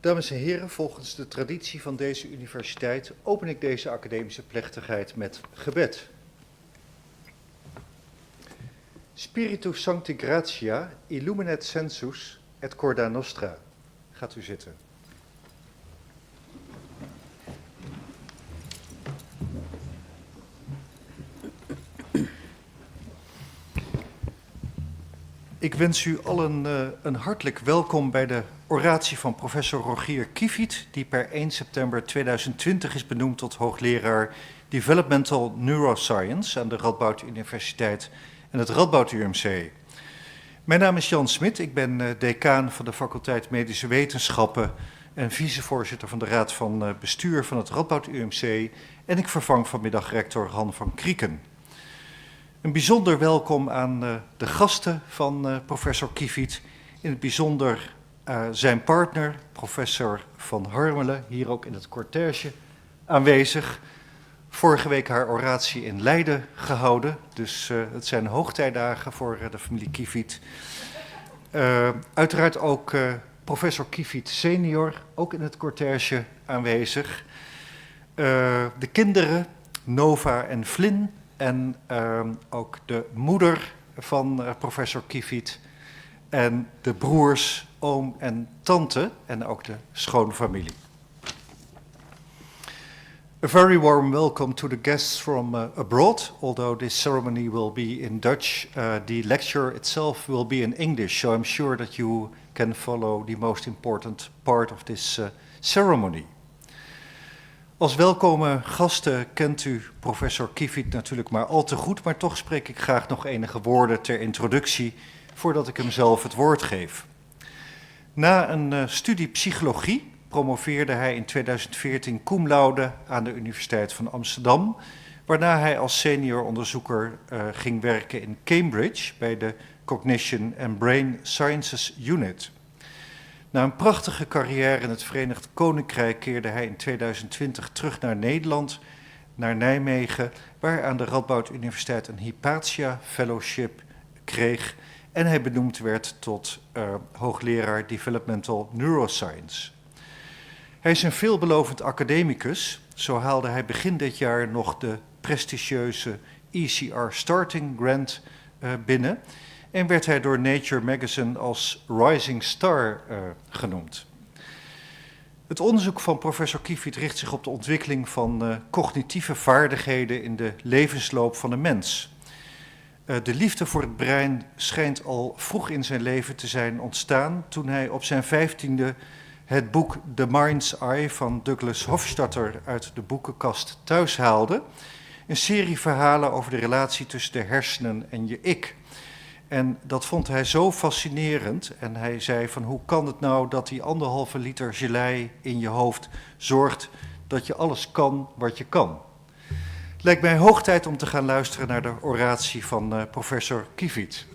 Dames en heren, volgens de traditie van deze universiteit open ik deze academische plechtigheid met gebed. Spiritus Sancti Gratia, illuminet sensus et corda nostra. Gaat u zitten. Ik wens u allen een hartelijk welkom bij de oratie van professor Rogier Kievit, die per 1 september 2020 is benoemd tot hoogleraar Developmental Neuroscience aan de Radboud Universiteit en het RadboudUMC. Mijn naam is Jan Smit, ik ben decaan van de faculteit Medische Wetenschappen en vicevoorzitter van de Raad van Bestuur van het RadboudUMC en ik vervang vanmiddag rector Han van Krieken. Een bijzonder welkom aan de gasten van professor Kievit, in het bijzonder zijn partner, professor Van Harmelen, hier ook in het cortège aanwezig. Vorige week haar oratie in Leiden gehouden, dus het zijn hoogtijdagen voor de familie Kievit. Uiteraard ook professor Kievit senior, ook in het cortège aanwezig. De kinderen, Nova en Flynn. En ook de moeder van professor Kievit en de broers, oom en tante en ook de schoonfamilie. A very warm welcome to the guests from abroad. Although this ceremony will be in Dutch, the lecture itself will be in English. So I'm sure that you can follow the most important part of this ceremony. Als welkome gasten kent u professor Kievit natuurlijk maar al te goed, maar toch spreek ik graag nog enige woorden ter introductie voordat ik hem zelf het woord geef. Na een studie psychologie promoveerde hij in 2014 cum laude aan de Universiteit van Amsterdam, waarna hij als senior onderzoeker ging werken in Cambridge bij de Cognition and Brain Sciences Unit. Na een prachtige carrière in het Verenigd Koninkrijk keerde hij in 2020 terug naar Nederland, naar Nijmegen, waar hij aan de Radboud Universiteit een Hypatia Fellowship kreeg en hij benoemd werd tot hoogleraar Developmental Neuroscience. Hij is een veelbelovend academicus, zo haalde hij begin dit jaar nog de prestigieuze ECR Starting Grant binnen en werd hij door Nature Magazine als Rising Star genoemd. Het onderzoek van professor Kievit richt zich op de ontwikkeling van cognitieve vaardigheden in de levensloop van de mens. De liefde voor het brein schijnt al vroeg in zijn leven te zijn ontstaan toen hij op zijn 15e het boek The Mind's Eye van Douglas Hofstadter uit de boekenkast thuis haalde. Een serie verhalen over de relatie tussen de hersenen en je ik. En dat vond hij zo fascinerend en hij zei van hoe kan het nou dat die 1,5 liter gelei in je hoofd zorgt dat je alles kan wat je kan. Het lijkt mij hoog tijd om te gaan luisteren naar de oratie van professor Kievit.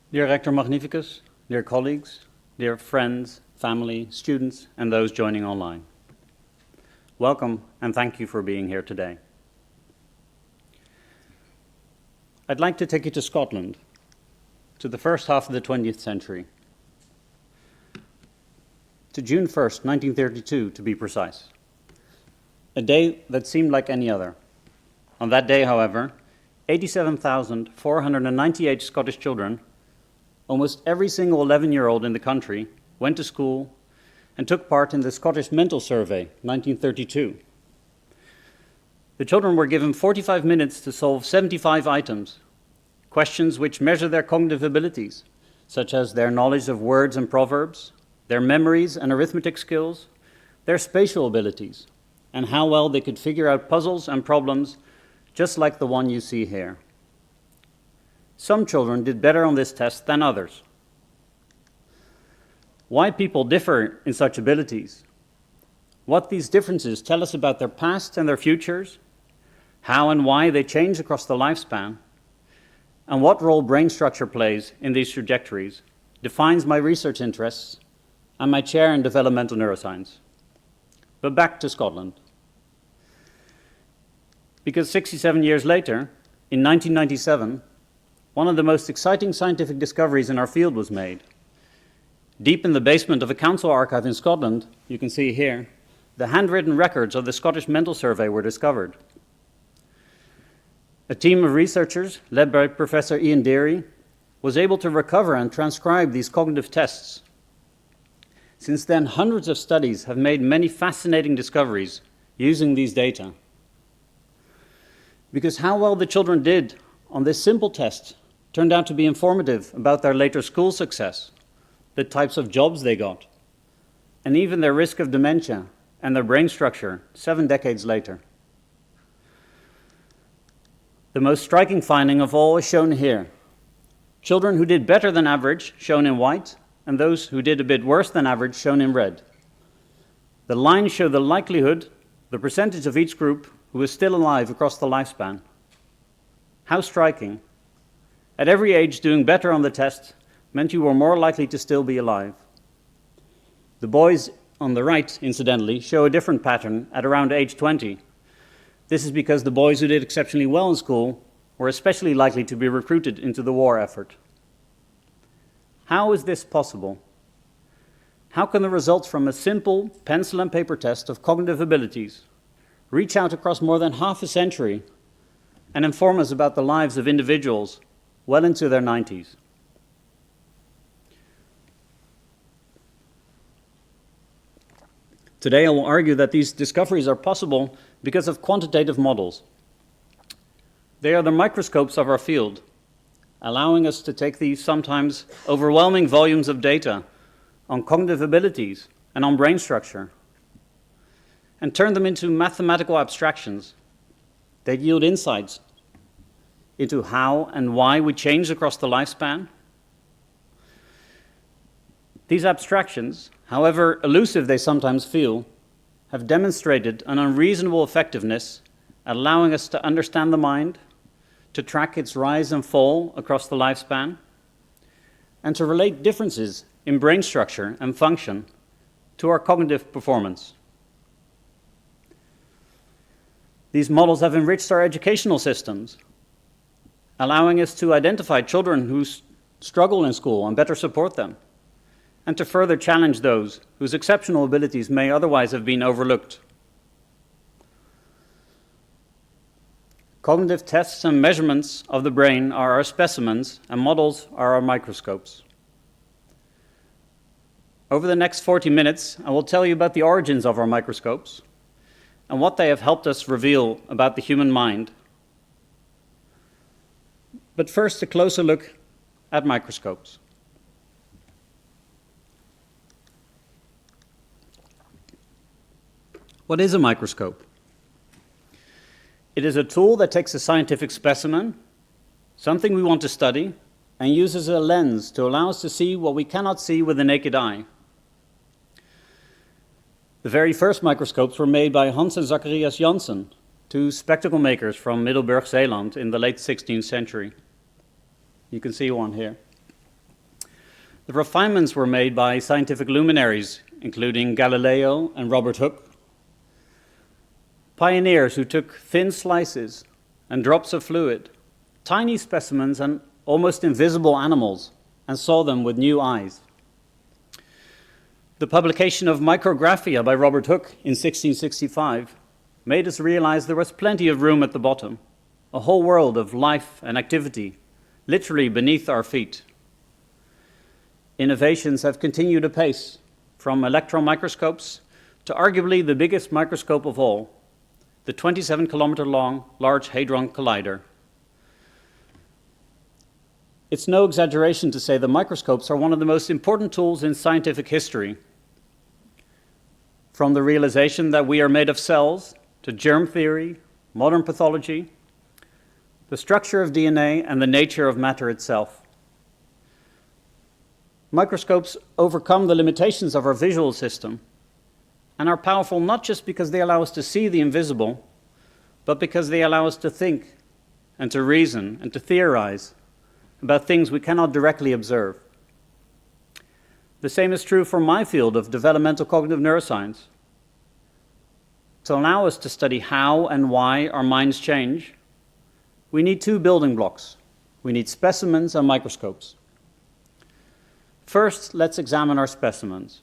Dear Rector Magnificus, dear colleagues, dear friends, family, students and those joining online. Welcome and thank you for being here today. I'd like to take you to Scotland, to the first half of the 20th century, to June 1st, 1932 to be precise, a day that seemed like any other. On that day, however, 87,498 Scottish children, almost every single 11-year-old in the country, went to school and took part in the Scottish Mental Survey, 1932. The children were given 45 minutes to solve 75 items, questions which measure their cognitive abilities, such as their knowledge of words and proverbs, their memories and arithmetic skills, their spatial abilities, and how well they could figure out puzzles and problems just like the one you see here. Some children did better on this test than others. Why people differ in such abilities, what these differences tell us about their past and their futures, how and why they change across the lifespan, and what role brain structure plays in these trajectories defines my research interests and my chair in developmental neuroscience. But back to Scotland. Because 67 years later, in 1997, one of the most exciting scientific discoveries in our field was made. Deep in the basement of a council archive in Scotland, you can see here, the handwritten records of the Scottish Mental Survey were discovered. A team of researchers, led by Professor Ian Deary, was able to recover and transcribe these cognitive tests. Since then, hundreds of studies have made many fascinating discoveries using these data. Because how well the children did on this simple test turned out to be informative about their later school success, the types of jobs they got, and even their risk of dementia and their brain structure 7 decades later. The most striking finding of all is shown here. Children who did better than average, shown in white, and those who did a bit worse than average, shown in red. The lines show the likelihood, the percentage of each group who is still alive across the lifespan. How striking. At every age, doing better on the test meant you were more likely to still be alive. The boys on the right, incidentally, show a different pattern at around age 20. This is because the boys who did exceptionally well in school were especially likely to be recruited into the war effort. How is this possible? How can the results from a simple pencil and paper test of cognitive abilities reach out across more than half a century and inform us about the lives of individuals well into their 90s? Today I will argue that these discoveries are possible because of quantitative models. They are the microscopes of our field, allowing us to take these sometimes overwhelming volumes of data on cognitive abilities and on brain structure and turn them into mathematical abstractions that yield insights into how and why we change across the lifespan. These abstractions, however elusive they sometimes feel, have demonstrated an unreasonable effectiveness, allowing us to understand the mind, to track its rise and fall across the lifespan, and to relate differences in brain structure and function to our cognitive performance. These models have enriched our educational systems, allowing us to identify children who struggle in school and better support them, and to further challenge those whose exceptional abilities may otherwise have been overlooked. Cognitive tests and measurements of the brain are our specimens, and models are our microscopes. Over the next 40 minutes, I will tell you about the origins of our microscopes and what they have helped us reveal about the human mind. But first, a closer look at microscopes. What is a microscope? It is a tool that takes a scientific specimen, something we want to study, and uses a lens to allow us to see what we cannot see with the naked eye. The very first microscopes were made by Hans and Zacharias Janssen, two spectacle makers from Middelburg, Zeeland, in the late 16th century. You can see one here. The refinements were made by scientific luminaries, including Galileo and Robert Hooke, pioneers who took thin slices and drops of fluid, tiny specimens and almost invisible animals, and saw them with new eyes. The publication of Micrographia by Robert Hooke in 1665 made us realize there was plenty of room at the bottom, a whole world of life and activity, literally beneath our feet. Innovations have continued apace, from electron microscopes to arguably the biggest microscope of all, the 27-kilometer-long Large Hadron Collider. It's no exaggeration to say that microscopes are one of the most important tools in scientific history. From the realization that we are made of cells, to germ theory, modern pathology, the structure of DNA, and the nature of matter itself. Microscopes overcome the limitations of our visual system and are powerful not just because they allow us to see the invisible, but because they allow us to think and to reason and to theorize about things we cannot directly observe. The same is true for my field of developmental cognitive neuroscience. To allow us to study how and why our minds change, we need two building blocks. We need specimens and microscopes. First, let's examine our specimens.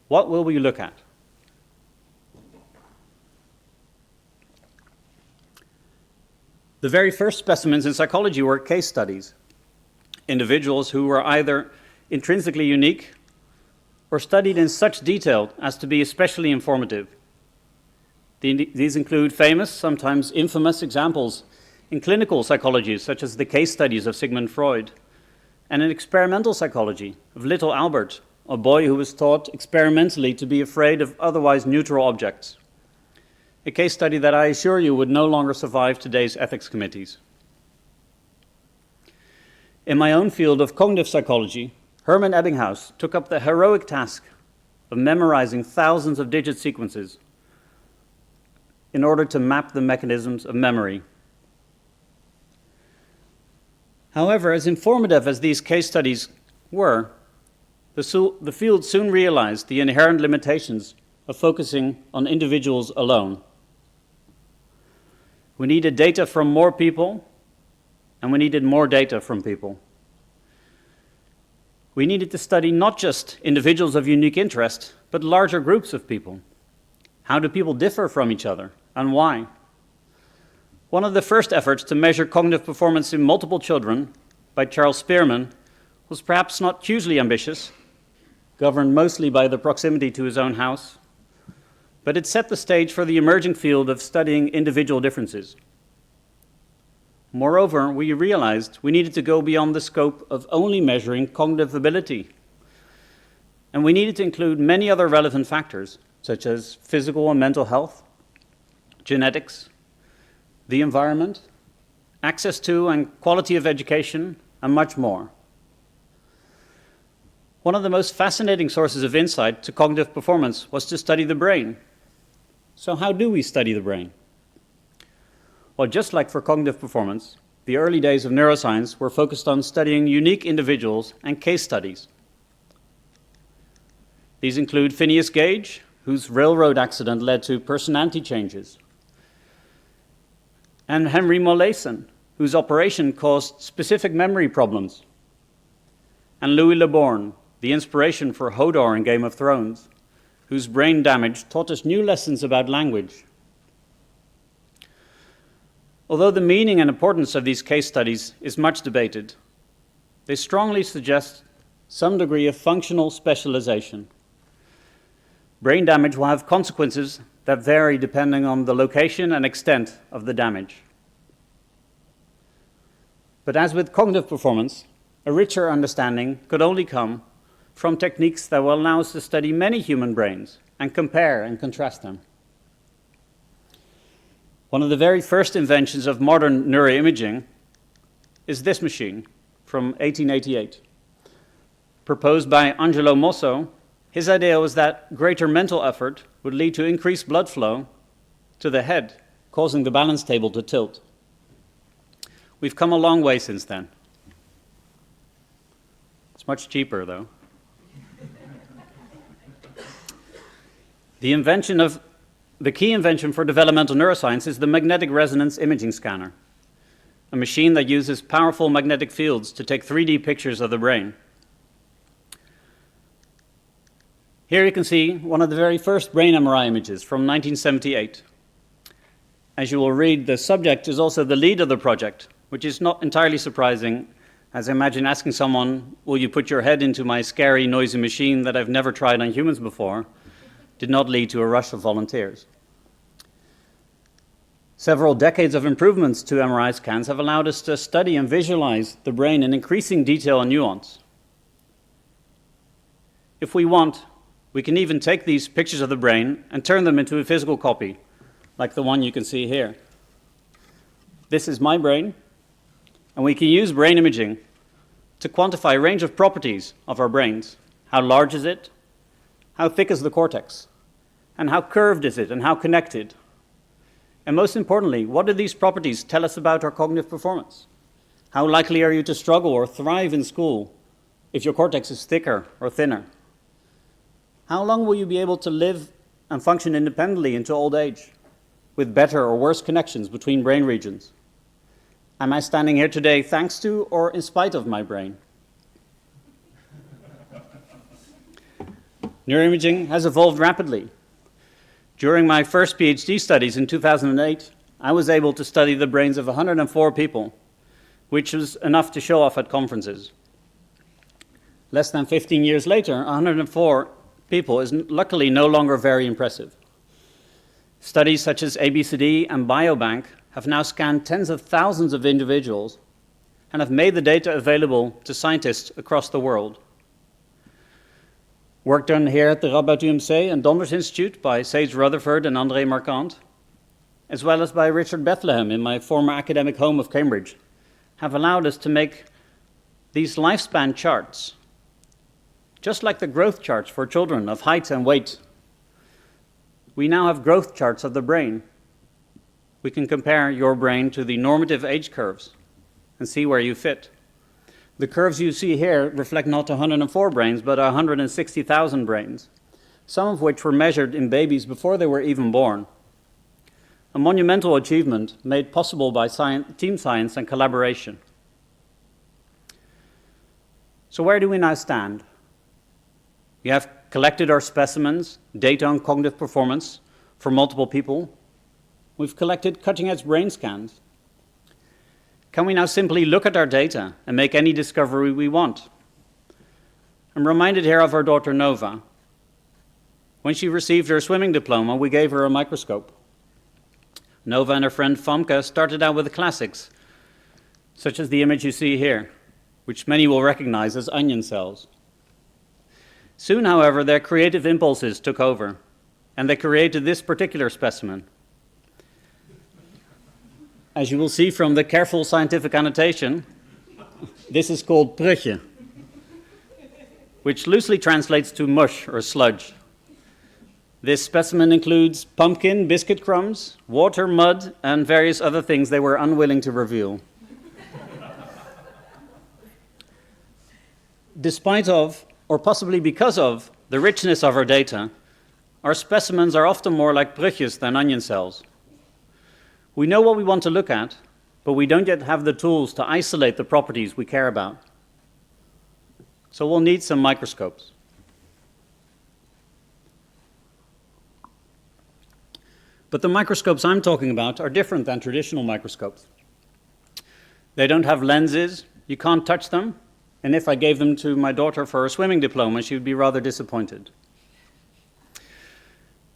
What will we look at? The very first specimens in psychology were case studies, individuals who were either intrinsically unique or studied in such detail as to be especially informative. These include famous, sometimes infamous examples in clinical psychology, such as the case studies of Sigmund Freud, and in experimental psychology of little Albert, a boy who was taught experimentally to be afraid of otherwise neutral objects. A case study that I assure you would no longer survive today's ethics committees. In my own field of cognitive psychology, Hermann Ebbinghaus took up the heroic task of memorizing thousands of digit sequences in order to map the mechanisms of memory. However, as informative as these case studies were, the field soon realized the inherent limitations of focusing on individuals alone. We needed data from more people, and we needed more data from people. We needed to study not just individuals of unique interest, but larger groups of people. How do people differ from each other, and why? One of the first efforts to measure cognitive performance in multiple children by Charles Spearman was perhaps not hugely ambitious, governed mostly by the proximity to his own house, but it set the stage for the emerging field of studying individual differences. Moreover, we realized we needed to go beyond the scope of only measuring cognitive ability, and we needed to include many other relevant factors, such as physical and mental health, genetics, the environment, access to and quality of education, and much more. One of the most fascinating sources of insight to cognitive performance was to study the brain. So how do we study the brain? Well, just like for cognitive performance, the early days of neuroscience were focused on studying unique individuals and case studies. These include Phineas Gage, whose railroad accident led to personality changes, and Henry Molaison, whose operation caused specific memory problems, and Louis Le Borgne, the inspiration for Hodor in Game of Thrones, whose brain damage taught us new lessons about language. Although the meaning and importance of these case studies is much debated, they strongly suggest some degree of functional specialization. Brain damage will have consequences that vary depending on the location and extent of the damage. But as with cognitive performance, a richer understanding could only come from techniques that will allow us to study many human brains and compare and contrast them. One of the very first inventions of modern neuroimaging is this machine from 1888. Proposed by Angelo Mosso, his idea was that greater mental effort would lead to increased blood flow to the head, causing the balance table to tilt. We've come a long way since then. It's much cheaper, though. The key invention for developmental neuroscience is the magnetic resonance imaging scanner, a machine that uses powerful magnetic fields to take 3D pictures of the brain. Here you can see one of the very first brain MRI images from 1978. As you will read, the subject is also the lead of the project, which is not entirely surprising, as I imagine asking someone, will you put your head into my scary, noisy machine that I've never tried on humans before, did not lead to a rush of volunteers. Several decades of improvements to MRI scans have allowed us to study and visualize the brain in increasing detail and nuance. If we want, we can even take these pictures of the brain and turn them into a physical copy, like the one you can see here. This is my brain, and we can use brain imaging to quantify a range of properties of our brains. How large is it? How thick is the cortex? And how curved is it, and how connected? And most importantly, what do these properties tell us about our cognitive performance? How likely are you to struggle or thrive in school if your cortex is thicker or thinner? How long will you be able to live and function independently into old age, with better or worse connections between brain regions? Am I standing here today thanks to or in spite of my brain? Neuroimaging has evolved rapidly. During my first PhD studies in 2008, I was able to study the brains of 104 people, which was enough to show off at conferences. Less than 15 years later, 104 people is luckily no longer very impressive. Studies such as ABCD and Biobank have now scanned tens of thousands of individuals and have made the data available to scientists across the world. Work done here at the RadboudUMC and Donders Institute by Sage Rutherford and André Marquand, as well as by Richard Bethlehem in my former academic home of Cambridge, have allowed us to make these lifespan charts, just like the growth charts for children of height and weight. We now have growth charts of the brain. We can compare your brain to the normative age curves and see where you fit. The curves you see here reflect not 104 brains, but 160,000 brains, some of which were measured in babies before they were even born. A monumental achievement made possible by team science and collaboration. So where do we now stand? We have collected our specimens, data on cognitive performance for multiple people. We've collected cutting-edge brain scans. Can we now simply look at our data and make any discovery we want? I'm reminded here of our daughter Nova. When she received her swimming diploma, we gave her a microscope. Nova and her friend Famke started out with the classics, such as the image you see here, which many will recognize as onion cells. Soon, however, their creative impulses took over, and they created this particular specimen. As you will see from the careful scientific annotation, this is called prutje, which loosely translates to mush or sludge. This specimen includes pumpkin, biscuit crumbs, water, mud, and various other things they were unwilling to reveal. Despite of, or possibly because of, the richness of our data, our specimens are often more like prutjes than onion cells. We know what we want to look at, but we don't yet have the tools to isolate the properties we care about. So we'll need some microscopes. But the microscopes I'm talking about are different than traditional microscopes. They don't have lenses, you can't touch them, and if I gave them to my daughter for her swimming diploma, she would be rather disappointed.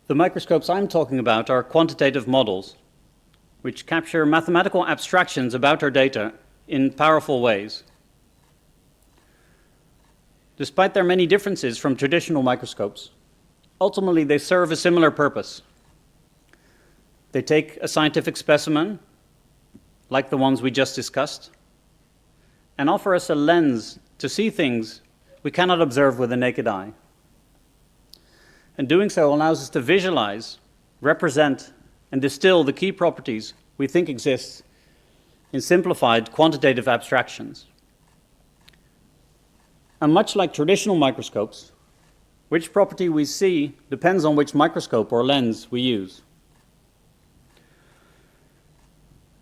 The microscopes I'm talking about are quantitative models, which capture mathematical abstractions about our data in powerful ways. Despite their many differences from traditional microscopes, ultimately they serve a similar purpose. They take a scientific specimen, like the ones we just discussed, and offer us a lens to see things we cannot observe with the naked eye. And doing so allows us to visualize, represent, and distill the key properties we think exist in simplified quantitative abstractions. And much like traditional microscopes, which property we see depends on which microscope or lens we use.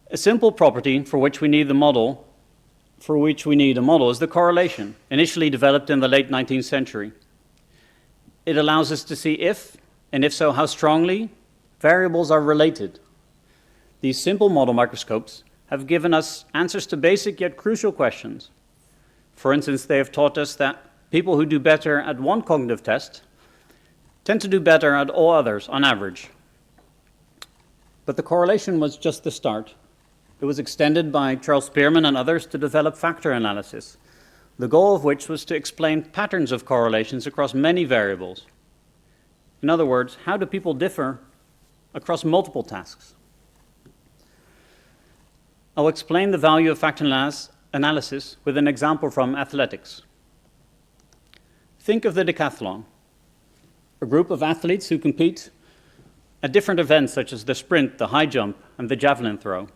A simple property for which we need a model is the correlation, initially developed in the late 19th century. It allows us to see if, and if so, how strongly, variables are related. These simple model microscopes have given us answers to basic yet crucial questions. For instance, they have taught us that people who do better at one cognitive test tend to do better at all others on average. But the correlation was just the start. It was extended by Charles Spearman and others to develop factor analysis, the goal of which was to explain patterns of correlations across many variables. In other words, how do people differ across multiple tasks? I'll explain the value of factor analysis with an example from athletics. Think of the decathlon, a group of athletes who compete at different events such as the sprint, the high jump, and the javelin throw.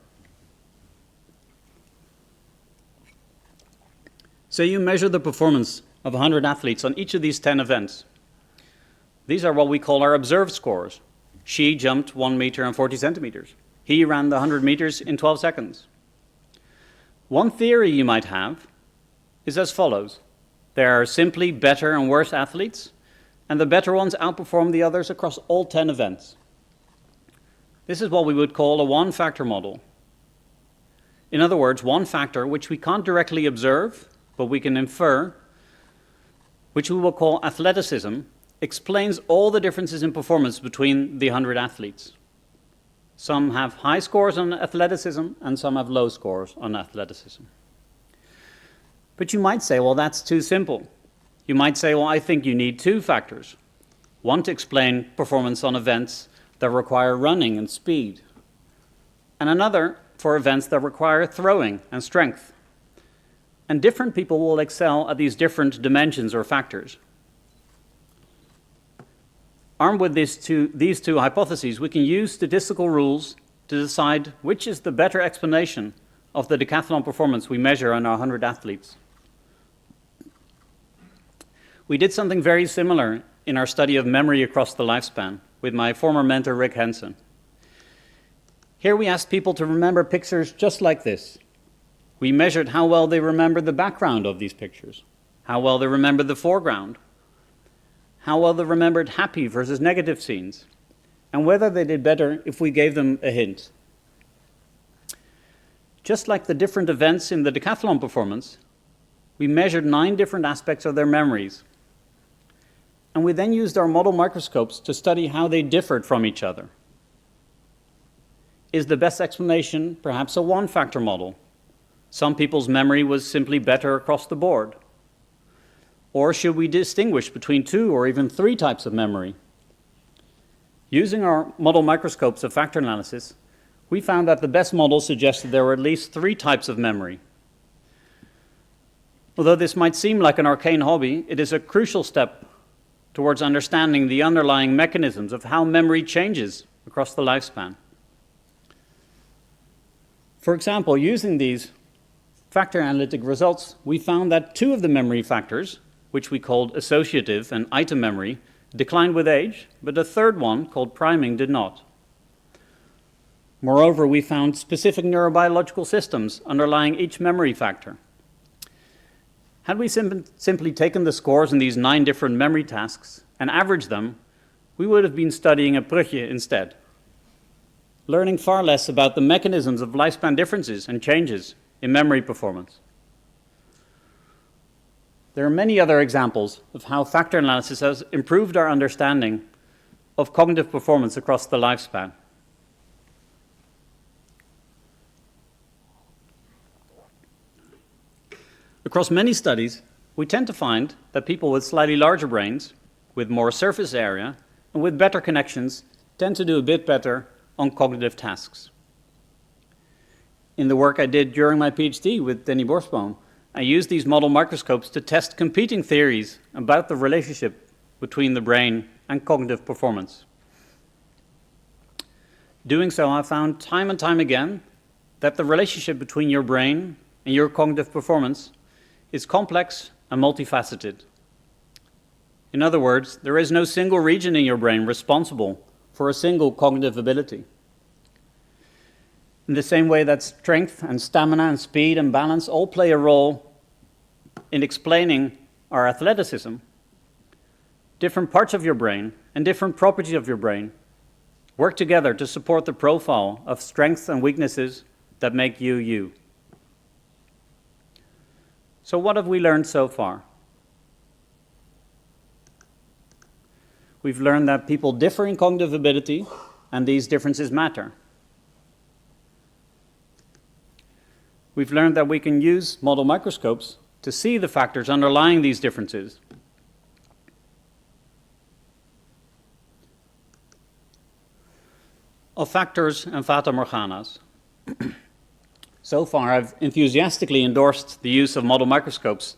Say you measure the performance of 100 athletes on each of these 10 events. These are what we call our observed scores. She jumped 1 meter and 40 centimeters. He ran the 100 meters in 12 seconds. One theory you might have is as follows. There are simply better and worse athletes, and the better ones outperform the others across all 10 events. This is what we would call a one-factor model. In other words, one factor which we can't directly observe, but we can infer, which we will call athleticism, explains all the differences in performance between the 100 athletes. Some have high scores on athleticism, and some have low scores on athleticism. But you might say, well, that's too simple. You might say, well, I think you need two factors. One to explain performance on events that require running and speed, and another for events that require throwing and strength. And different people will excel at these different dimensions or factors. Armed with these two hypotheses, we can use statistical rules to decide which is the better explanation of the decathlon performance we measure on our 100 athletes. We did something very similar in our study of memory across the lifespan with my former mentor, Rick Henson. Here we asked people to remember pictures just like this. We measured how well they remembered the background of these pictures, how well they remembered the foreground, how well they remembered happy versus negative scenes, and whether they did better if we gave them a hint. Just like the different events in the decathlon performance, we measured 9 different aspects of their memories. And we then used our model microscopes to study how they differed from each other. Is the best explanation perhaps a one-factor model? Some people's memory was simply better across the board. Or should we distinguish between 2 or even 3 types of memory? Using our model microscopes of factor analysis, we found that the best model suggested there were at least 3 types of memory. Although this might seem like an arcane hobby, it is a crucial step towards understanding the underlying mechanisms of how memory changes across the lifespan. For example, using these factor analytic results, we found that 2 of the memory factors, which we called associative and item memory, declined with age, but a third one, called priming, did not. Moreover, we found specific neurobiological systems underlying each memory factor. Had we simply taken the scores in these 9 different memory tasks and averaged them, we would have been studying a Brugge instead, learning far less about the mechanisms of lifespan differences and changes in memory performance. There are many other examples of how factor analysis has improved our understanding of cognitive performance across the lifespan. Across many studies, we tend to find that people with slightly larger brains, with more surface area, and with better connections tend to do a bit better on cognitive tasks. In the work I did during my PhD with Denny Borsboom, I used these model microscopes to test competing theories about the relationship between the brain and cognitive performance. Doing so, I found time and time again that the relationship between your brain and your cognitive performance is complex and multifaceted. In other words, there is no single region in your brain responsible for a single cognitive ability. In the same way that strength and stamina and speed and balance all play a role in explaining our athleticism, different parts of your brain and different properties of your brain work together to support the profile of strengths and weaknesses that make you you. So what have we learned so far? We've learned that people differ in cognitive ability, and these differences matter. We've learned that we can use model microscopes to see the factors underlying these differences. Of factors and fata morganas. So far, I've enthusiastically endorsed the use of model microscopes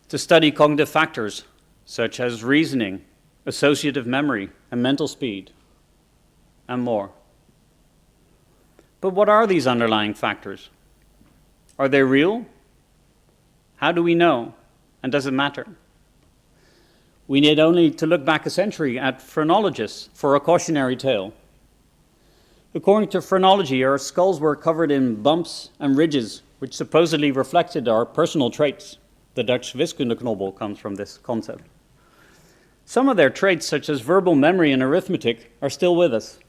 to study cognitive factors such as reasoning, associative memory, and mental speed, and more. But what are these underlying factors? Are they real? How do we know? And does it matter? We need only to look back a century at phrenologists for a cautionary tale. According to phrenology, our skulls were covered in bumps and ridges, which supposedly reflected our personal traits. The Dutch wiskundeknobbel comes from this concept. Some of their traits, such as verbal memory and arithmetic, are still with us,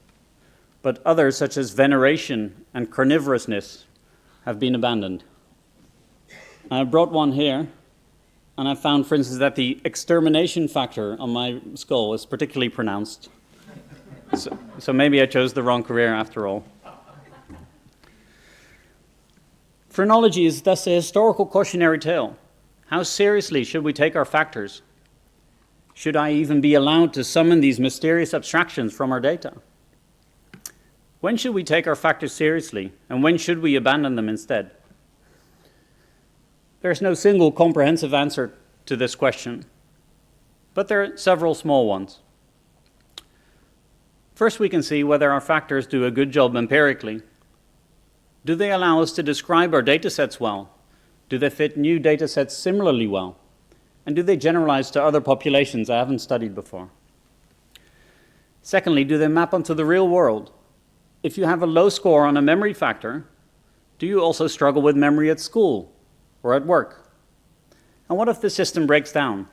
but others, such as veneration and carnivorousness, have been abandoned. I brought one here, and I found, for instance, that the extermination factor on my skull is particularly pronounced. So maybe I chose the wrong career after all. Phrenology is thus a historical cautionary tale. How seriously should we take our factors? Should I even be allowed to summon these mysterious abstractions from our data? When should we take our factors seriously, and when should we abandon them instead? There is no single comprehensive answer to this question, but there are several small ones. First, we can see whether our factors do a good job empirically. Do they allow us to describe our datasets well? Do they fit new datasets similarly well? And do they generalize to other populations I haven't studied before? Secondly, do they map onto the real world? If you have a low score on a memory factor, do you also struggle with memory at school or at work? And what if the system breaks down?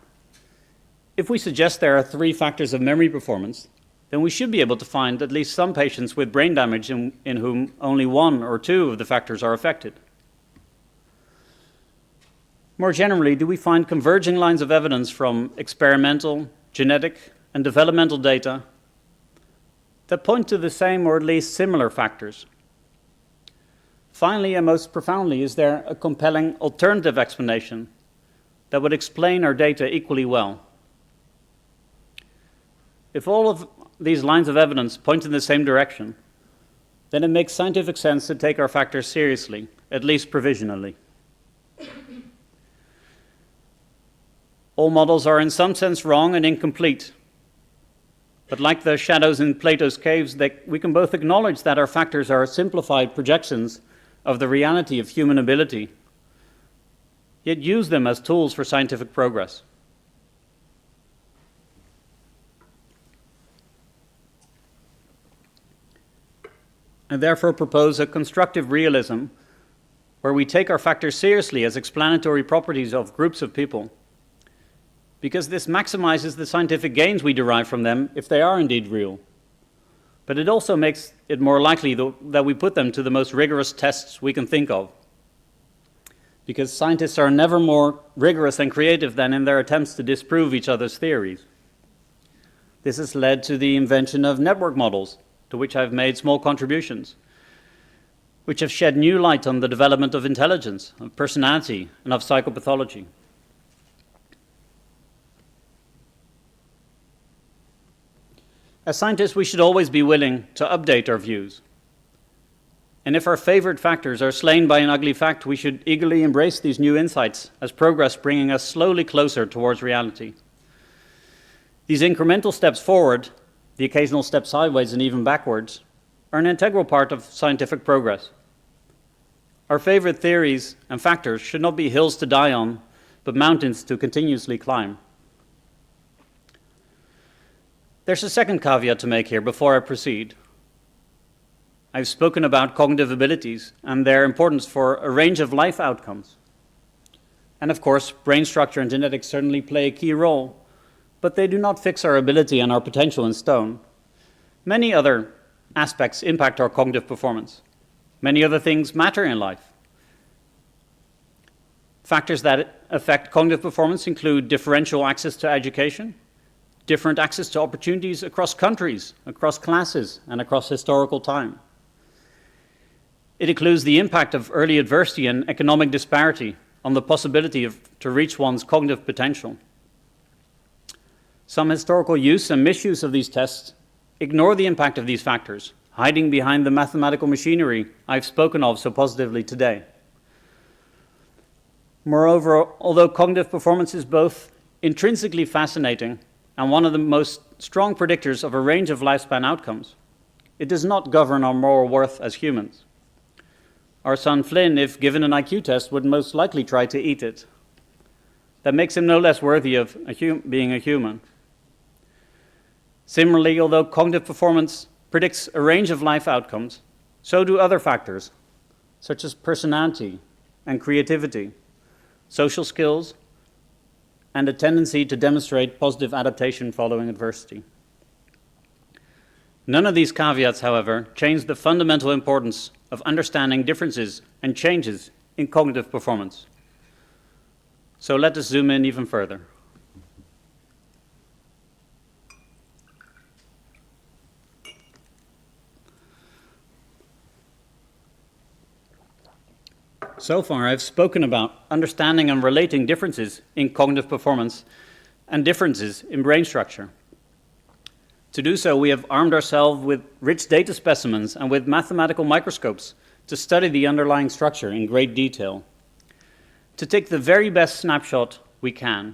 If we suggest there are 3 factors of memory performance, then we should be able to find at least some patients with brain damage in whom only 1 or 2 of the factors are affected. More generally, do we find converging lines of evidence from experimental, genetic, and developmental data that point to the same or at least similar factors? Finally, and most profoundly, is there a compelling alternative explanation that would explain our data equally well? If all of these lines of evidence point in the same direction, then it makes scientific sense to take our factors seriously, at least provisionally. All models are in some sense wrong and incomplete. But like the shadows in Plato's caves, we can both acknowledge that our factors are simplified projections of the reality of human ability, yet use them as tools for scientific progress. I therefore propose a constructive realism where we take our factors seriously as explanatory properties of groups of people, because this maximizes the scientific gains we derive from them if they are indeed real. But it also makes it more likely that we put them to the most rigorous tests we can think of, because scientists are never more rigorous and creative than in their attempts to disprove each other's theories. This has led to the invention of network models, to which I've made small contributions, which have shed new light on the development of intelligence, of personality, and of psychopathology. As scientists, we should always be willing to update our views. And if our favorite factors are slain by an ugly fact, we should eagerly embrace these new insights as progress bringing us slowly closer towards reality. These incremental steps forward, the occasional step sideways and even backwards, are an integral part of scientific progress. Our favorite theories and factors should not be hills to die on, but mountains to continuously climb. There's a second caveat to make here before I proceed. I've spoken about cognitive abilities and their importance for a range of life outcomes. And of course, brain structure and genetics certainly play a key role, but they do not fix our ability and our potential in stone. Many other aspects impact our cognitive performance. Many other things matter in life. Factors that affect cognitive performance include differential access to education, different access to opportunities across countries, across classes, and across historical time. It includes the impact of early adversity and economic disparity on the possibility to reach one's cognitive potential. Some historical use and misuse of these tests ignore the impact of these factors, hiding behind the mathematical machinery I've spoken of so positively today. Moreover, although cognitive performance is both intrinsically fascinating and one of the most strong predictors of a range of lifespan outcomes, it does not govern our moral worth as humans. Our son Flynn, if given an IQ test, would most likely try to eat it. That makes him no less worthy of being a human. Similarly, although cognitive performance predicts a range of life outcomes, so do other factors, such as personality and creativity, social skills, and a tendency to demonstrate positive adaptation following adversity. None of these caveats, however, change the fundamental importance of understanding differences and changes in cognitive performance. So let us zoom in even further. So far, I've spoken about understanding and relating differences in cognitive performance and differences in brain structure. To do so, we have armed ourselves with rich data specimens and with mathematical microscopes to study the underlying structure in great detail, to take the very best snapshot we can.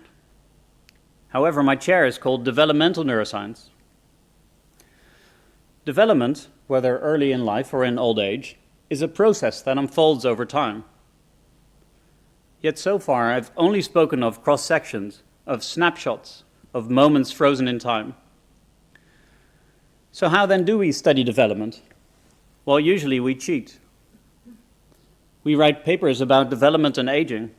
However, my chair is called Developmental Neuroscience. Development, whether early in life or in old age, is a process that unfolds over time. Yet so far, I've only spoken of cross-sections, of snapshots, of moments frozen in time. So how then do we study development? Well, usually we cheat. We write papers about development and aging.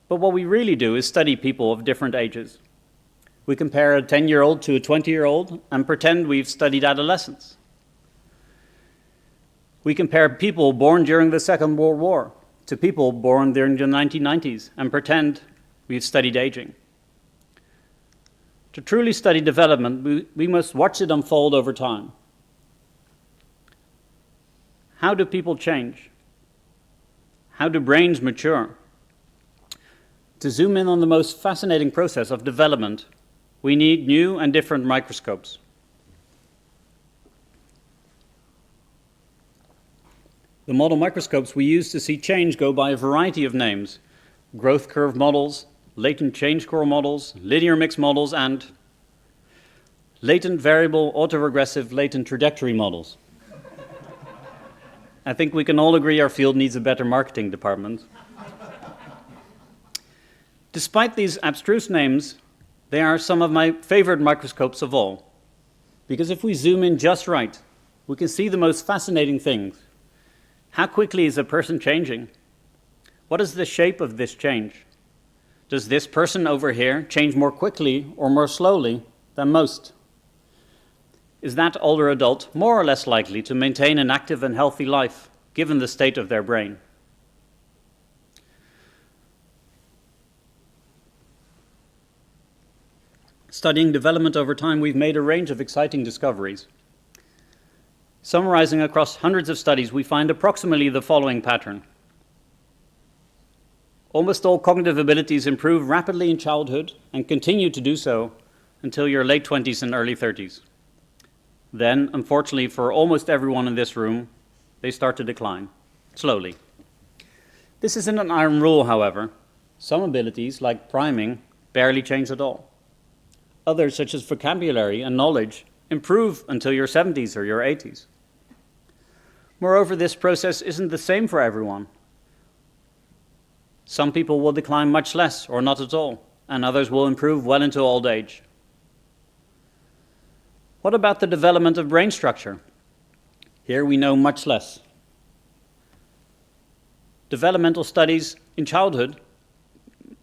But what we really do is study people of different ages. We compare a 10-year-old to a 20-year-old and pretend we've studied adolescence. We compare people born during the Second World War to people born during the 1990s and pretend we've studied aging. To truly study development, we must watch it unfold over time. How do people change? How do brains mature? To zoom in on the most fascinating process of development, we need new and different microscopes. The model microscopes we use to see change go by a variety of names: growth curve models, latent change score models, linear mix models, and latent variable autoregressive latent trajectory models. I think we can all agree our field needs a better marketing department. Despite these abstruse names, they are some of my favorite microscopes of all, because if we zoom in just right, we can see the most fascinating things. How quickly is a person changing? What is the shape of this change? Does this person over here change more quickly or more slowly than most? Is that older adult more or less likely to maintain an active and healthy life, given the state of their brain? Studying development over time, we've made a range of exciting discoveries. Summarizing across hundreds of studies, we find approximately the following pattern. Almost all cognitive abilities improve rapidly in childhood and continue to do so until your late 20s and early 30s. Then, unfortunately for almost everyone in this room, they start to decline, slowly. This isn't an iron rule, however. Some abilities, like priming, barely change at all. Others, such as vocabulary and knowledge, improve until your 70s or your 80s. Moreover, this process isn't the same for everyone. Some people will decline much less or not at all, and others will improve well into old age. What about the development of brain structure? Here we know much less. Developmental studies in childhood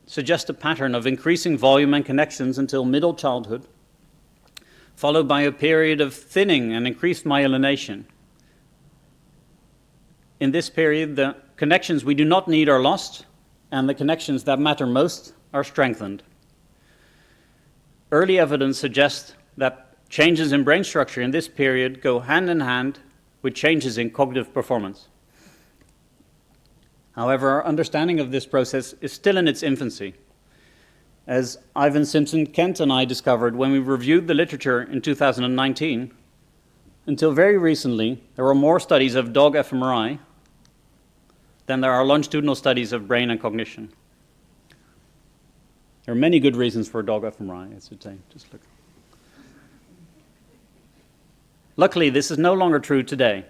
suggest a pattern of increasing volume and connections until middle childhood, followed by a period of thinning and increased myelination. In this period, the connections we do not need are lost, and the connections that matter most are strengthened. Early evidence suggests that changes in brain structure in this period go hand in hand with changes in cognitive performance. However, our understanding of this process is still in its infancy. As Ivan Simpson-Kent and I discovered when we reviewed the literature in 2019, until very recently, there were more studies of dog fMRI than there are longitudinal studies of brain and cognition. There are many good reasons for dog fMRI, I should say. Just look. Luckily, this is no longer true today.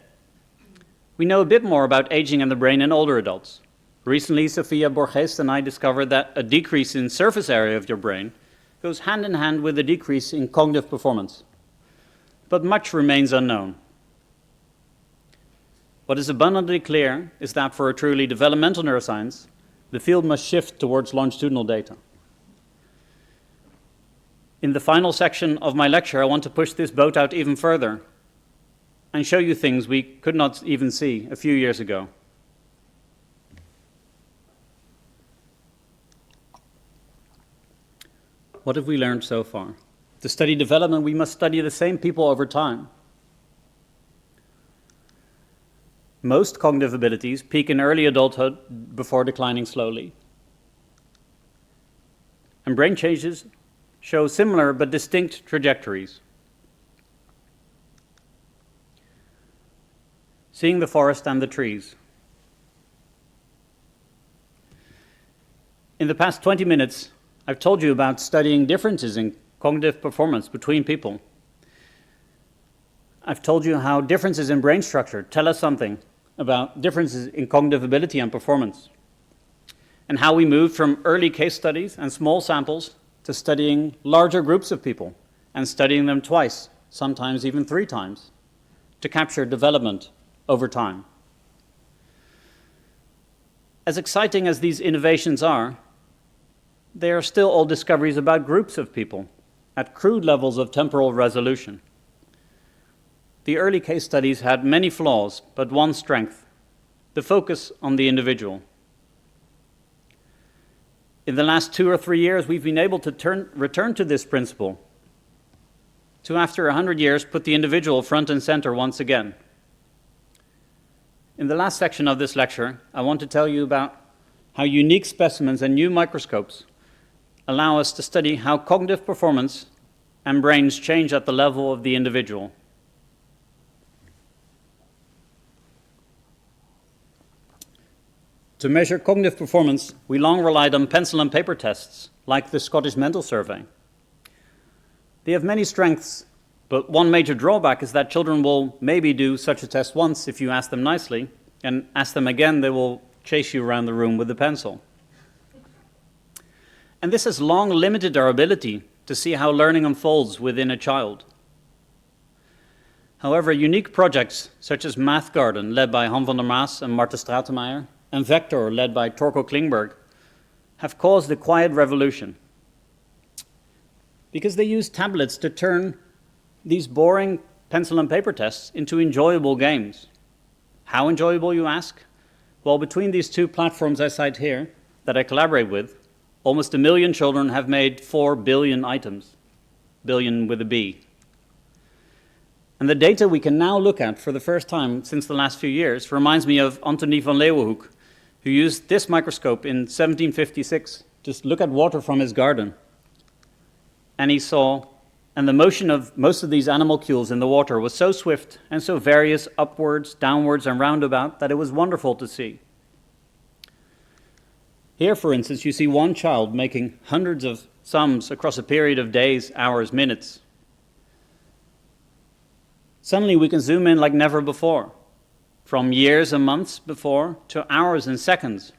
We know a bit more about aging and the brain in older adults. Recently, Sofia Borges and I discovered that a decrease in surface area of your brain goes hand in hand with a decrease in cognitive performance. But much remains unknown. What is abundantly clear is that for a truly developmental neuroscience, the field must shift towards longitudinal data. In the final section of my lecture, I want to push this boat out even further and show you things we could not even see a few years ago. What have we learned so far? To study development, we must study the same people over time. Most cognitive abilities peak in early adulthood before declining slowly. And brain changes show similar but distinct trajectories. Seeing the forest and the trees. In the past 20 minutes, I've told you about studying differences in cognitive performance between people. I've told you how differences in brain structure tell us something about differences in cognitive ability and performance, and how we moved from early case studies and small samples to studying larger groups of people and studying them twice, sometimes even 3 times, to capture development over time. As exciting as these innovations are, they are still all discoveries about groups of people at crude levels of temporal resolution. The early case studies had many flaws, but one strength: the focus on the individual. In the last 2 or 3 years, we've been able to return to this principle, to after 100 years put the individual front and center once again. In the last section of this lecture, I want to tell you about how unique specimens and new microscopes allow us to study how cognitive performance and brains change at the level of the individual. To measure cognitive performance, we long relied on pencil and paper tests, like the Scottish Mental Survey. They have many strengths, but one major drawback is that children will maybe do such a test once if you ask them nicely, and ask them again, they will chase you around the room with a pencil. And this has long limited our ability to see how learning unfolds within a child. However, unique projects such as Math Garden, led by Han van der Maas and Marta Stratemeyer, and Vector, led by Torko Klingberg, have caused a quiet revolution. Because they use tablets to turn these boring pencil and paper tests into enjoyable games. How enjoyable, you ask? Well, between these 2 platforms I cite here, that I collaborate with, almost 1 million children have made 4 billion items, billion with a B. And the data we can now look at for the first time since the last few years reminds me of Antony van Leeuwenhoek, who used this microscope in 1756 to look at water from his garden. And he saw, and the motion of most of these animalcules in the water was so swift and so various, upwards, downwards, and roundabout, that it was wonderful to see. Here, for instance, you see one child making hundreds of sums across a period of days, hours, minutes. Suddenly we can zoom in like never before, from years and months before to hours and seconds.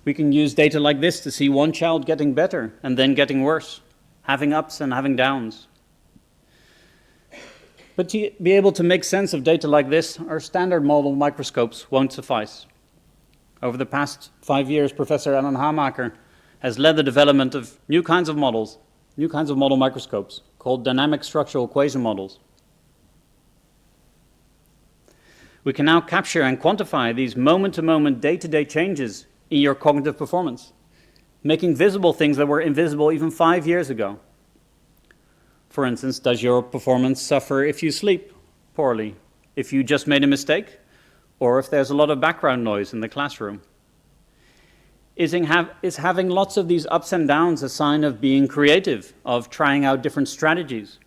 We can use data like this to see one child getting better and then getting worse, having ups and having downs. But to be able to make sense of data like this, our standard model microscopes won't suffice. Over the past 5 years, Professor Ellen Hamaker has led the development of new kinds of models, new kinds of model microscopes called dynamic structural equation models. We can now capture and quantify these moment-to-moment, day-to-day changes in your cognitive performance, making visible things that were invisible even 5 years ago. For instance, does your performance suffer if you sleep poorly, if you just made a mistake, or if there's a lot of background noise in the classroom? Is having lots of these ups and downs a sign of being creative, of trying out different strategies,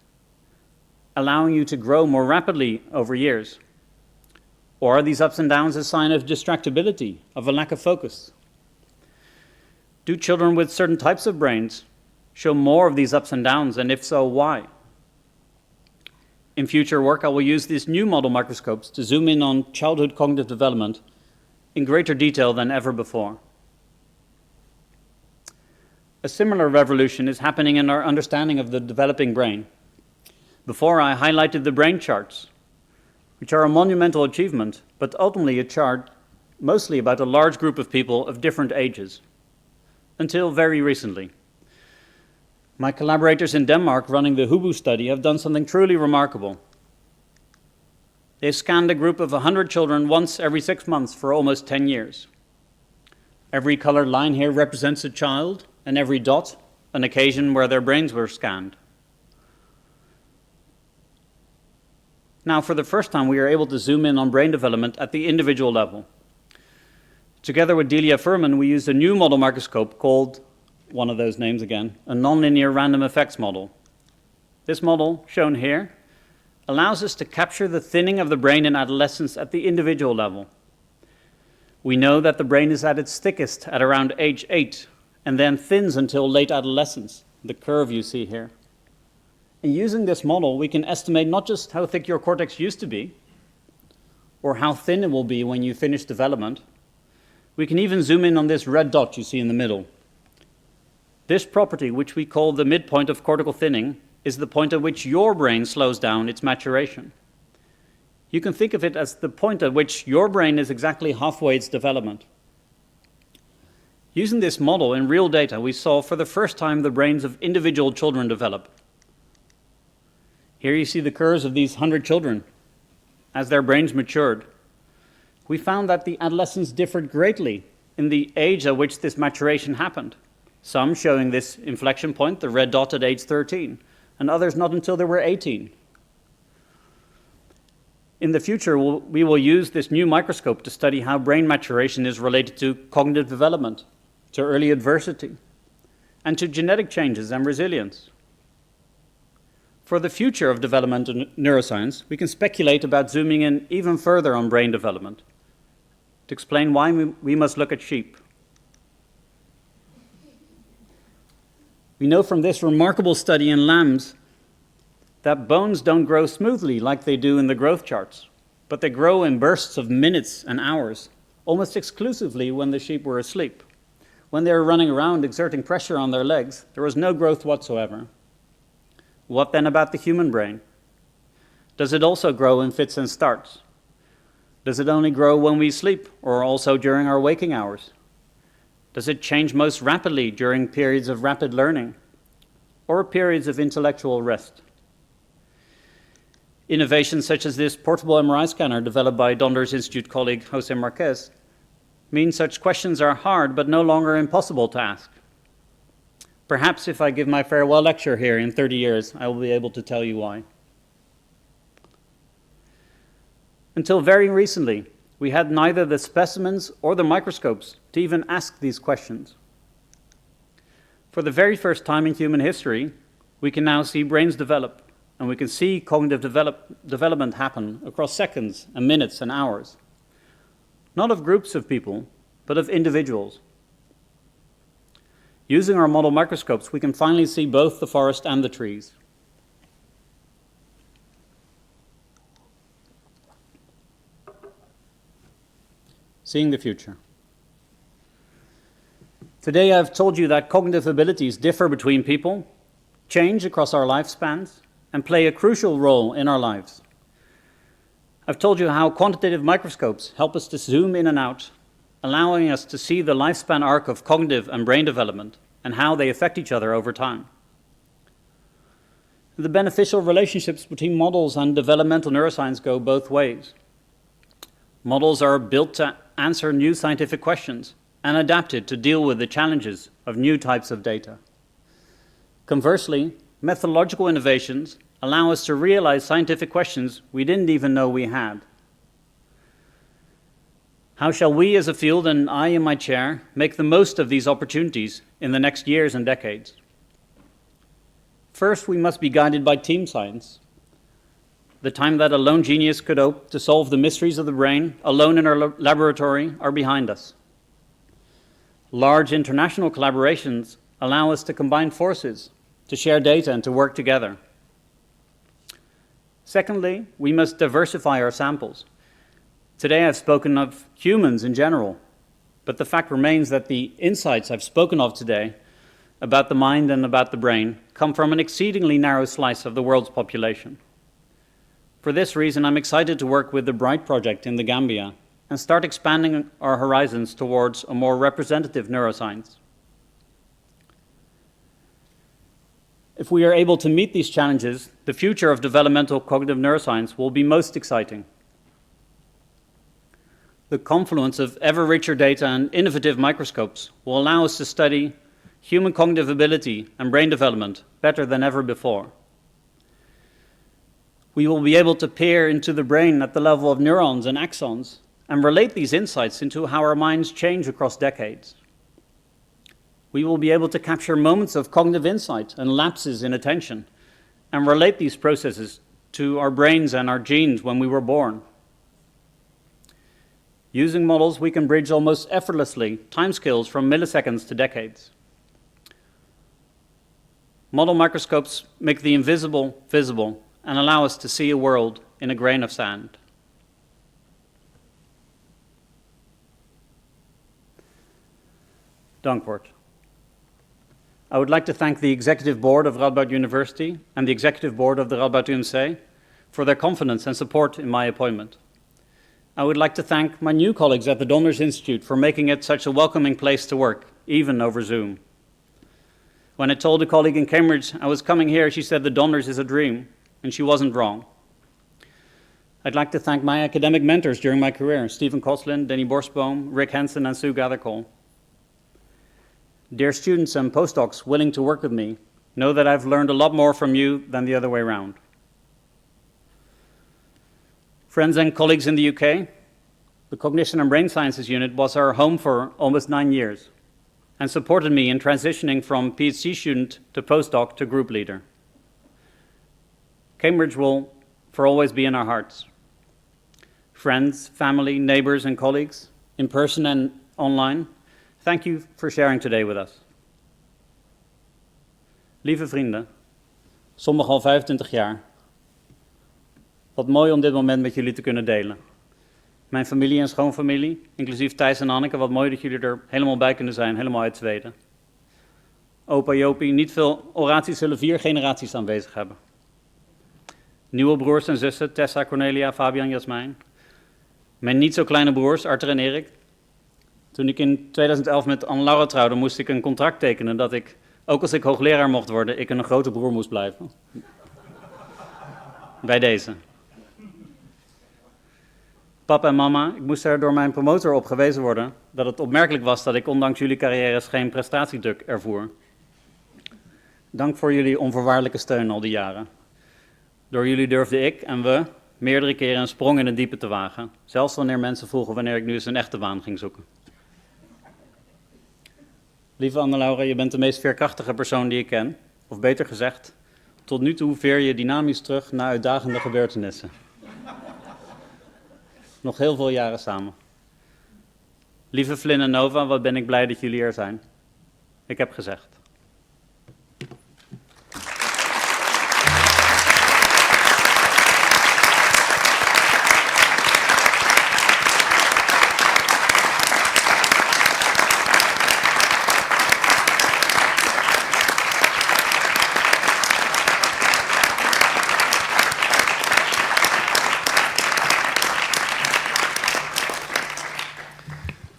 allowing you to grow more rapidly over years? Or are these ups and downs a sign of distractibility, of a lack of focus? Do children with certain types of brains show more of these ups and downs, and if so, why? In future work, I will use these new model microscopes to zoom in on childhood cognitive development in greater detail than ever before. A similar revolution is happening in our understanding of the developing brain. Before, I highlighted the brain charts, which are a monumental achievement, but ultimately a chart mostly about a large group of people of different ages, until very recently. My collaborators in Denmark running the HUBU study have done something truly remarkable. They've scanned a group of 100 children once every 6 months for almost 10 years. Every colored line here represents a child, and every dot an occasion where their brains were scanned. Now, for the first time, we are able to zoom in on brain development at the individual level. Together with Delia Furman, we used a new model microscope called, one of those names again, a nonlinear random effects model. This model, shown here, allows us to capture the thinning of the brain in adolescence at the individual level. We know that the brain is at its thickest at around age 8, and then thins until late adolescence, the curve you see here. And using this model, we can estimate not just how thick your cortex used to be, or how thin it will be when you finish development. We can even zoom in on this red dot you see in the middle. This property, which we call the midpoint of cortical thinning, is the point at which your brain slows down its maturation. You can think of it as the point at which your brain is exactly halfway its development. Using this model in real data, we saw for the first time the brains of individual children develop. Here you see the curves of these 100 children as their brains matured. We found that the adolescents differed greatly in the age at which this maturation happened, some showing this inflection point, the red dot at age 13, and others not until they were 18. In the future, we will use this new microscope to study how brain maturation is related to cognitive development, to early adversity, and to genetic changes and resilience. For the future of developmental neuroscience, we can speculate about zooming in even further on brain development to explain why we must look at sheep. We know from this remarkable study in lambs that bones don't grow smoothly like they do in the growth charts, but they grow in bursts of minutes and hours, almost exclusively when the sheep were asleep. When they were running around exerting pressure on their legs, there was no growth whatsoever. What then about the human brain? Does it also grow in fits and starts? Does it only grow when we sleep, or also during our waking hours? Does it change most rapidly during periods of rapid learning, or periods of intellectual rest? Innovations such as this portable MRI scanner developed by Donders Institute colleague Jose Marquez mean such questions are hard but no longer impossible to ask. Perhaps if I give my farewell lecture here in 30 years, I will be able to tell you why. Until very recently, we had neither the specimens or the microscopes to even ask these questions. For the very first time in human history, we can now see brains develop, and we can see cognitive development happen across seconds and minutes and hours. Not of groups of people, but of individuals. Using our model microscopes, we can finally see both the forest and the trees. Seeing the future. Today I've told you that cognitive abilities differ between people, change across our lifespans, and play a crucial role in our lives. I've told you how quantitative microscopes help us to zoom in and out, allowing us to see the lifespan arc of cognitive and brain development and how they affect each other over time. The beneficial relationships between models and developmental neuroscience go both ways. Models are built to answer new scientific questions and adapted to deal with the challenges of new types of data. Conversely, methodological innovations allow us to realize scientific questions we didn't even know we had. How shall we as a field, and I in my chair, make the most of these opportunities in the next years and decades? First, we must be guided by team science. The time that a lone genius could hope to solve the mysteries of the brain alone in our laboratory are behind us. Large international collaborations allow us to combine forces, to share data and to work together. Secondly, we must diversify our samples. Today I've spoken of humans in general, but the fact remains that the insights I've spoken of today about the mind and about the brain come from an exceedingly narrow slice of the world's population. For this reason, I'm excited to work with the BRIGHT project in the Gambia and start expanding our horizons towards a more representative neuroscience. If we are able to meet these challenges, the future of developmental cognitive neuroscience will be most exciting. The confluence of ever richer data and innovative microscopes will allow us to study human cognitive ability and brain development better than ever before. We will be able to peer into the brain at the level of neurons and axons and relate these insights into how our minds change across decades. We will be able to capture moments of cognitive insight and lapses in attention and relate these processes to our brains and our genes when we were born. Using models, we can bridge almost effortlessly timescales from milliseconds to decades. Model microscopes make the invisible visible and allow us to see a world in a grain of sand. Dankwoord. I would like to thank the Executive Board of Radboud University and the Executive Board of the RadboudUMC for their confidence and support in my appointment. I would like to thank my new colleagues at the Donders Institute for making it such a welcoming place to work, even over Zoom. When I told a colleague in Cambridge I was coming here, she said the Donders is a dream, and she wasn't wrong. I'd like to thank my academic mentors during my career, Stephen Koslin, Denny Borsboom, Rick Hansen, and Sue Gathercole. Dear students and postdocs willing to work with me, know that I've learned a lot more from you than the other way around. Friends and colleagues in the UK, the Cognition and Brain Sciences unit was our home for almost 9 years and supported me in transitioning from PhD student to postdoc to group leader. Cambridge will for always be in our hearts. Friends, family, neighbors, and colleagues, in person and online, thank you for sharing today with us. Lieve vrienden, sommigen al 25 jaar. Wat mooi om dit moment met jullie te kunnen delen. Mijn familie en schoonfamilie, inclusief Thijs en Anneke, wat mooi dat jullie er helemaal bij kunnen zijn, helemaal uit Zweden. Opa Jopie, niet veel Oratie zullen 4 generaties aanwezig hebben. Nieuwe broers en zussen, Tessa, Cornelia, Fabian, Jasmijn. Mijn niet zo kleine broers, Arthur en Erik. Toen ik in 2011 met Anne-Laura trouwde, moest ik een contract tekenen dat ik, ook als ik hoogleraar mocht worden, ik een grote broer moest blijven. Bij deze. Papa en mama, ik moest er door mijn promotor op gewezen worden dat het opmerkelijk was dat ik ondanks jullie carrières geen prestatiedruk ervoer. Dank voor jullie onvoorwaardelijke steun al die jaren. Door jullie durfde ik en we meerdere keren een sprong in het diepe te wagen. Zelfs wanneer mensen vroegen wanneer ik nu eens een echte baan ging zoeken. Lieve Anne-Laura, je bent de meest veerkrachtige persoon die ik ken. Of beter gezegd, tot nu toe veer je dynamisch terug naar uitdagende gebeurtenissen. Nog heel veel jaren samen. Lieve Flynn en Nova, wat ben ik blij dat jullie er zijn. Ik heb gezegd.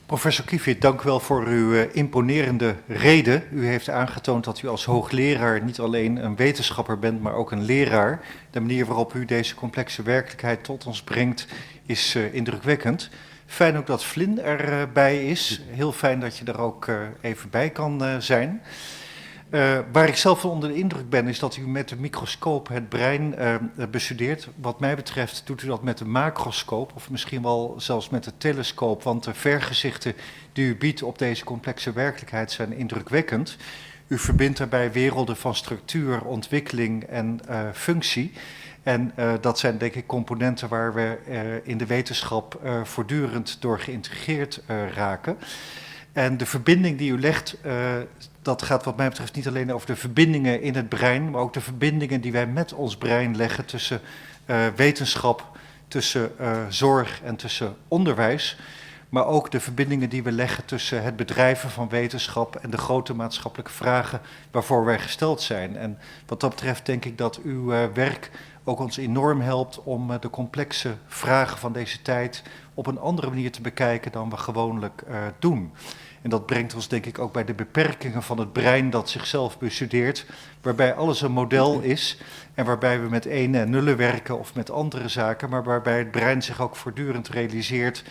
Professor Kievit, dank u wel voor uw imponerende reden. U heeft aangetoond dat u als hoogleraar niet alleen een wetenschapper bent, maar ook een leraar. De manier waarop u deze complexe werkelijkheid tot ons brengt is indrukwekkend. Fijn ook dat Flynn erbij is. Heel fijn dat je er ook even bij kan zijn. Waar ik zelf van onder de indruk ben, is dat u met de microscoop het brein bestudeert. Wat mij betreft doet u dat met de macroscoop, of misschien wel zelfs met de telescoop, want de vergezichten die u biedt op deze complexe werkelijkheid zijn indrukwekkend. U verbindt daarbij werelden van structuur, ontwikkeling en functie. En dat zijn denk ik componenten waar we in de wetenschap voortdurend door geïntegreerd raken. En de verbinding die u legt, dat gaat wat mij betreft niet alleen over de verbindingen in het brein, maar ook de verbindingen die wij met ons brein leggen tussen wetenschap, tussen zorg en tussen onderwijs. Maar ook de verbindingen die we leggen tussen het bedrijven van wetenschap en de grote maatschappelijke vragen waarvoor wij gesteld zijn. En wat dat betreft denk ik dat uw werk ook ons enorm helpt om de complexe vragen van deze tijd op een andere manier te bekijken dan we gewoonlijk doen. En dat brengt ons denk ik ook bij de beperkingen van het brein dat zichzelf bestudeert, waarbij alles een model is en waarbij we met ene en nullen werken of met andere zaken, maar waarbij het brein zich ook voortdurend realiseert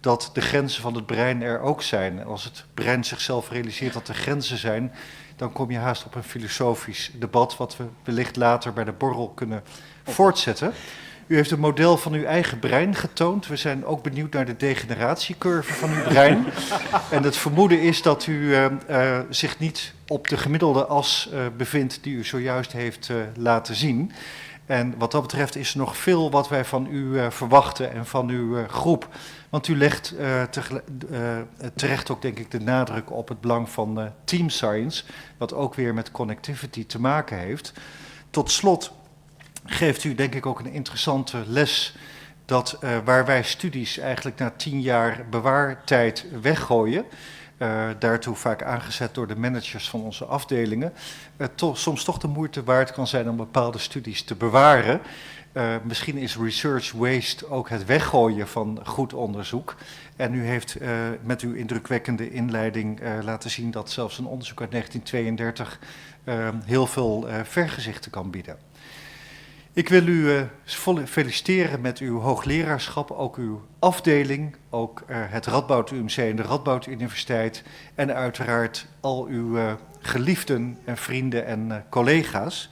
dat de grenzen van het brein er ook zijn. En als het brein zichzelf realiseert dat er grenzen zijn, dan kom je haast op een filosofisch debat, wat we wellicht later bij de borrel kunnen voortzetten. U heeft een model van uw eigen brein getoond. We zijn ook benieuwd naar de degeneratiecurve van uw brein. En het vermoeden is dat u zich niet op de gemiddelde as bevindt die u zojuist heeft laten zien. En wat dat betreft is er nog veel wat wij van u verwachten en van uw groep. Want u legt terecht ook denk ik de nadruk op het belang van team science, wat ook weer met connectivity te maken heeft. Tot slot geeft u denk ik ook een interessante les dat waar wij studies eigenlijk na 10 jaar bewaartijd weggooien, daartoe vaak aangezet door de managers van onze afdelingen, soms toch de moeite waard kan zijn om bepaalde studies te bewaren. Misschien is research waste ook het weggooien van goed onderzoek. En u heeft met uw indrukwekkende inleiding laten zien dat zelfs een onderzoek uit 1932 heel veel vergezichten kan bieden. Ik wil u feliciteren met uw hoogleraarschap, ook uw afdeling, ook het Radboud UMC en de Radboud Universiteit en uiteraard al uw geliefden en vrienden en collega's.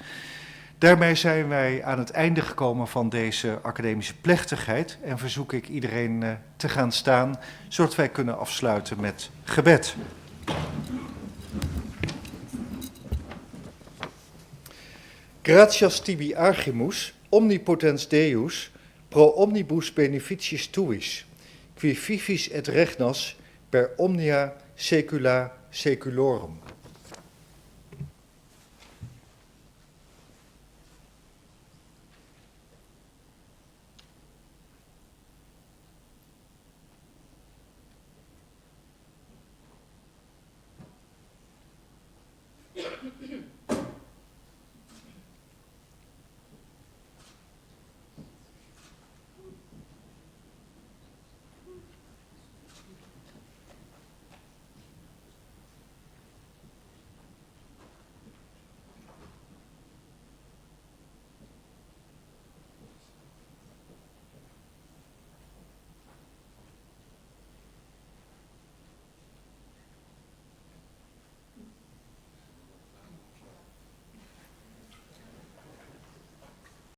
Daarmee zijn wij aan het einde gekomen van deze academische plechtigheid en verzoek ik iedereen te gaan staan, zodat wij kunnen afsluiten met gebed. Gratias tibi archimus, omnipotens Deus, pro omnibus beneficiis tuis, qui vivis et regnas per omnia saecula saeculorum.